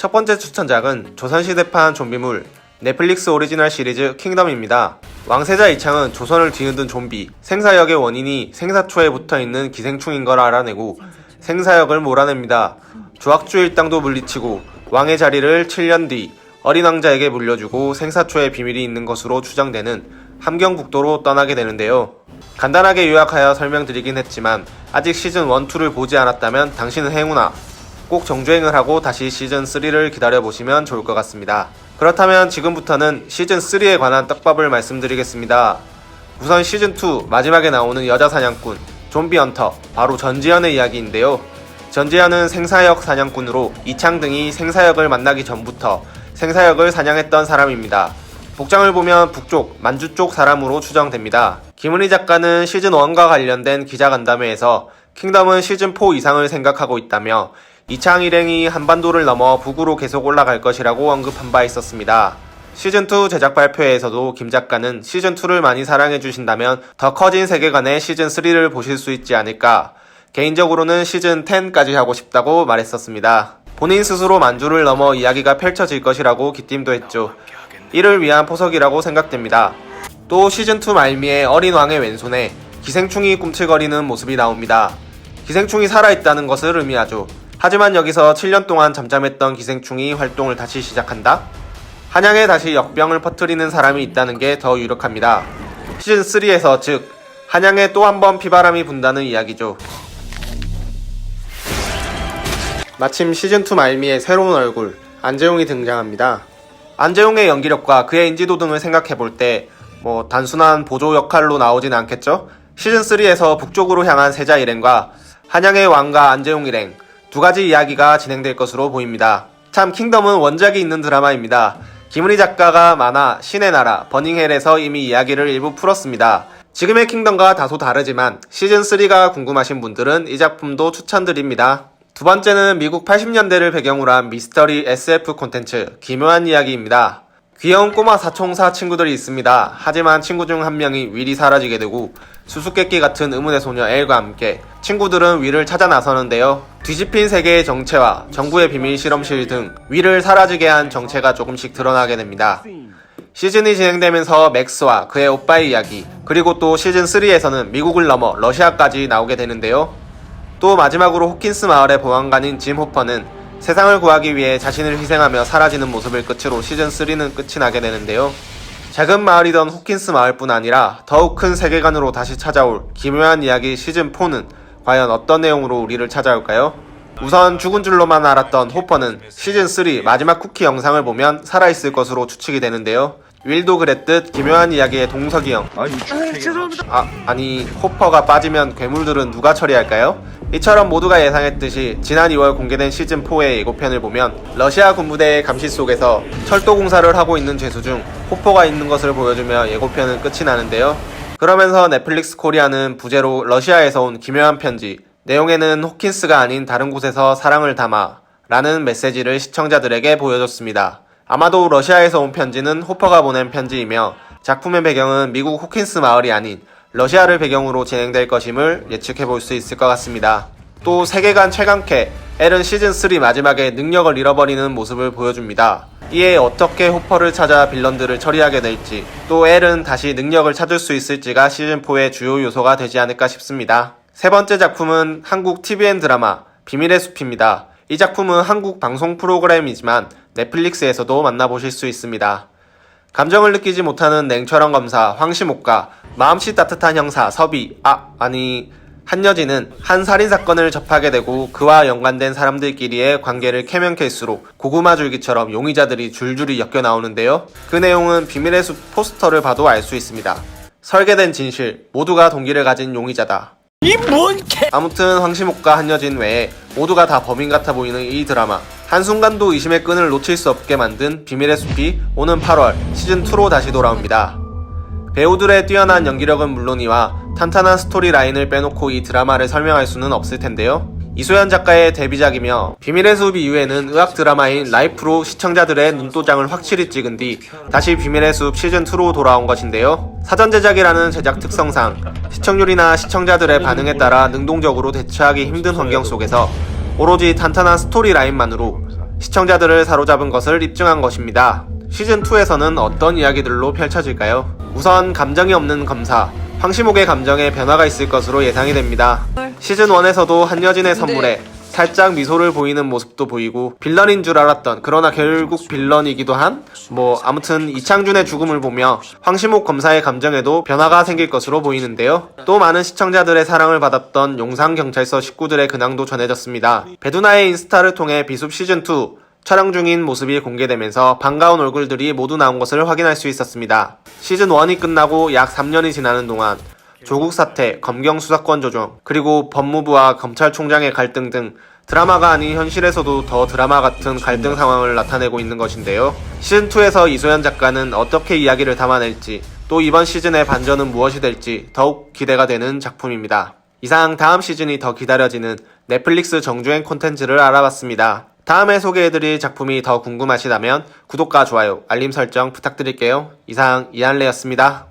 첫 번째 추천작은 조선시대판 좀비물 넷플릭스 오리지널 시리즈 킹덤입니다. 왕세자 이창은 조선을 뒤흔든 좀비, 생사역의 원인이 생사초에 붙어있는 기생충인 걸 알아내고 생사역을 몰아냅니다. 조학주 일당도 물리치고 왕의 자리를 7년 뒤 어린 왕자에게 물려주고 생사초에 비밀이 있는 것으로 추정되는 함경북도로 떠나게 되는데요. 간단하게 요약하여 설명드리긴 했지만 아직 시즌 1, 2를 보지 않았다면 당신은 행운아. 꼭 정주행을 하고 다시 시즌 3를 기다려보시면 좋을 것 같습니다. 그렇다면 지금부터는 시즌 3에 관한 떡밥을 말씀드리겠습니다. 우선 시즌 2 마지막에 나오는 여자 사냥꾼 좀비 헌터, 바로 전지현의 이야기인데요. 전지현은 생사역 사냥꾼으로 이창 등이 생사역을 만나기 전부터 생사역을 사냥했던 사람입니다. 복장을 보면 북쪽, 만주 쪽 사람으로 추정됩니다. 김은희 작가는 시즌 1과 관련된 기자간담회에서 킹덤은 시즌 4 이상을 생각하고 있다며 이창 일행이 한반도를 넘어 북으로 계속 올라갈 것이라고 언급한 바 있었습니다. 시즌2 제작 발표회에서도 김 작가는 시즌2를 많이 사랑해주신다면 더 커진 세계관의 시즌3를 보실 수 있지 않을까, 개인적으로는 시즌10까지 하고 싶다고 말했었습니다. 본인 스스로 만주를 넘어 이야기가 펼쳐질 것이라고 기띔도 했죠. 이를 위한 포석이라고 생각됩니다. 또 시즌2 말미에 어린 왕의 왼손에 기생충이 꿈틀거리는 모습이 나옵니다. 기생충이 살아있다는 것을 의미하죠. 하지만 여기서 7년 동안 잠잠했던 기생충이 활동을 다시 시작한다? 한양에 다시 역병을 퍼뜨리는 사람이 있다는 게 더 유력합니다. 시즌3에서 즉 한양에 또 한 번 피바람이 분다는 이야기죠. 마침 시즌2 말미에 새로운 얼굴 안재용이 등장합니다. 안재용의 연기력과 그의 인지도 등을 생각해볼 때 단순한 보조 역할로 나오진 않겠죠? 시즌3에서 북쪽으로 향한 세자 일행과 한양의 왕과 안재용 일행 두 가지 이야기가 진행될 것으로 보입니다. 참 킹덤은 원작이 있는 드라마입니다. 김은희 작가가 만화 신의 나라 버닝헬에서 이미 이야기를 일부 풀었습니다. 지금의 킹덤과 다소 다르지만 시즌3가 궁금하신 분들은 이 작품도 추천드립니다. 두 번째는 미국 80년대를 배경으로 한 미스터리 SF 콘텐츠 기묘한 이야기입니다. 귀여운 꼬마 사총사 친구들이 있습니다. 하지만 친구 중 한 명이 윌이 사라지게 되고 수수께끼 같은 의문의 소녀 엘과 함께 친구들은 윌을 찾아 나서는데요. 뒤집힌 세계의 정체와 정부의 비밀 실험실 등 윌을 사라지게 한 정체가 조금씩 드러나게 됩니다. 시즌이 진행되면서 맥스와 그의 오빠의 이야기, 그리고 또 시즌3에서는 미국을 넘어 러시아까지 나오게 되는데요. 또 마지막으로 호킨스 마을의 보안관인 짐 호퍼는 세상을 구하기 위해 자신을 희생하며 사라지는 모습을 끝으로 시즌3는 끝이 나게 되는데요. 작은 마을이던 호킨스 마을뿐 아니라 더욱 큰 세계관으로 다시 찾아올 기묘한 이야기 시즌4는 과연 어떤 내용으로 우리를 찾아올까요? 우선 죽은 줄로만 알았던 호퍼는 시즌3 마지막 쿠키 영상을 보면 살아있을 것으로 추측이 되는데요. 윌도 그랬듯 기묘한 이야기의 동석이 형. 아니 호퍼가 빠지면 괴물들은 누가 처리할까요? 이처럼 모두가 예상했듯이 지난 2월 공개된 시즌4의 예고편을 보면 러시아 군부대의 감시 속에서 철도 공사를 하고 있는 죄수 중 호퍼가 있는 것을 보여주며 예고편은 끝이 나는데요. 그러면서 넷플릭스 코리아는 부제로 러시아에서 온 기묘한 편지, 내용에는 호킨스가 아닌 다른 곳에서 사랑을 담아 라는 메시지를 시청자들에게 보여줬습니다. 아마도 러시아에서 온 편지는 호퍼가 보낸 편지이며 작품의 배경은 미국 호킨스 마을이 아닌 러시아를 배경으로 진행될 것임을 예측해볼 수 있을 것 같습니다. 또 세계관 최강캐 엘은 시즌3 마지막에 능력을 잃어버리는 모습을 보여줍니다. 이에 어떻게 호퍼를 찾아 빌런들을 처리하게 될지, 또 엘은 다시 능력을 찾을 수 있을지가 시즌4의 주요 요소가 되지 않을까 싶습니다. 세 번째 작품은 한국 TVN 드라마 비밀의 숲입니다. 이 작품은 한국 방송 프로그램이지만 넷플릭스에서도 만나보실 수 있습니다. 감정을 느끼지 못하는 냉철한 검사 황시목과 마음씨 따뜻한 형사 섭이, 한여진은 한 살인사건을 접하게 되고 그와 연관된 사람들끼리의 관계를 캐면 캘수록 고구마 줄기처럼 용의자들이 줄줄이 엮여 나오는데요. 그 내용은 비밀의 숲 포스터를 봐도 알 수 있습니다. 설계된 진실, 모두가 동기를 가진 용의자다. 아무튼 황시목과 한여진 외에 모두가 다 범인 같아 보이는 이 드라마, 한순간도 의심의 끈을 놓칠 수 없게 만든 비밀의 숲이 오는 8월 시즌2로 다시 돌아옵니다. 배우들의 뛰어난 연기력은 물론이와 탄탄한 스토리 라인을 빼놓고 이 드라마를 설명할 수는 없을 텐데요. 이소연 작가의 데뷔작이며 비밀의 숲 이후에는 의학 드라마인 라이프로 시청자들의 눈도장을 확실히 찍은 뒤 다시 비밀의 숲 시즌2로 돌아온 것인데요. 사전 제작이라는 제작 특성상 시청률이나 시청자들의 반응에 따라 능동적으로 대처하기 힘든 환경 속에서 오로지 탄탄한 스토리 라인만으로 시청자들을 사로잡은 것을 입증한 것입니다. 시즌2에서는 어떤 이야기들로 펼쳐질까요? 우선 감정이 없는 검사, 황시목의 감정에 변화가 있을 것으로 예상이 됩니다. 시즌1에서도 한여진의 선물에 살짝 미소를 보이는 모습도 보이고 빌런인 줄 알았던, 그러나 결국 빌런이기도 한, 아무튼 이창준의 죽음을 보며 황시목 검사의 감정에도 변화가 생길 것으로 보이는데요. 또 많은 시청자들의 사랑을 받았던 용산경찰서 식구들의 근황도 전해졌습니다. 배두나의 인스타를 통해 비숲 시즌2 촬영 중인 모습이 공개되면서 반가운 얼굴들이 모두 나온 것을 확인할 수 있었습니다. 시즌1이 끝나고 약 3년이 지나는 동안 조국 사태, 검경 수사권 조정, 그리고 법무부와 검찰총장의 갈등 등 드라마가 아닌 현실에서도 더 드라마 같은 갈등 상황을 나타내고 있는 것인데요. 시즌2에서 이소연 작가는 어떻게 이야기를 담아낼지, 또 이번 시즌의 반전은 무엇이 될지 더욱 기대가 되는 작품입니다. 이상 다음 시즌이 더 기다려지는 넷플릭스 정주행 콘텐츠를 알아봤습니다. 다음에 소개해드릴 작품이 더 궁금하시다면 구독과 좋아요, 알림 설정 부탁드릴게요. 이상 이한레였습니다.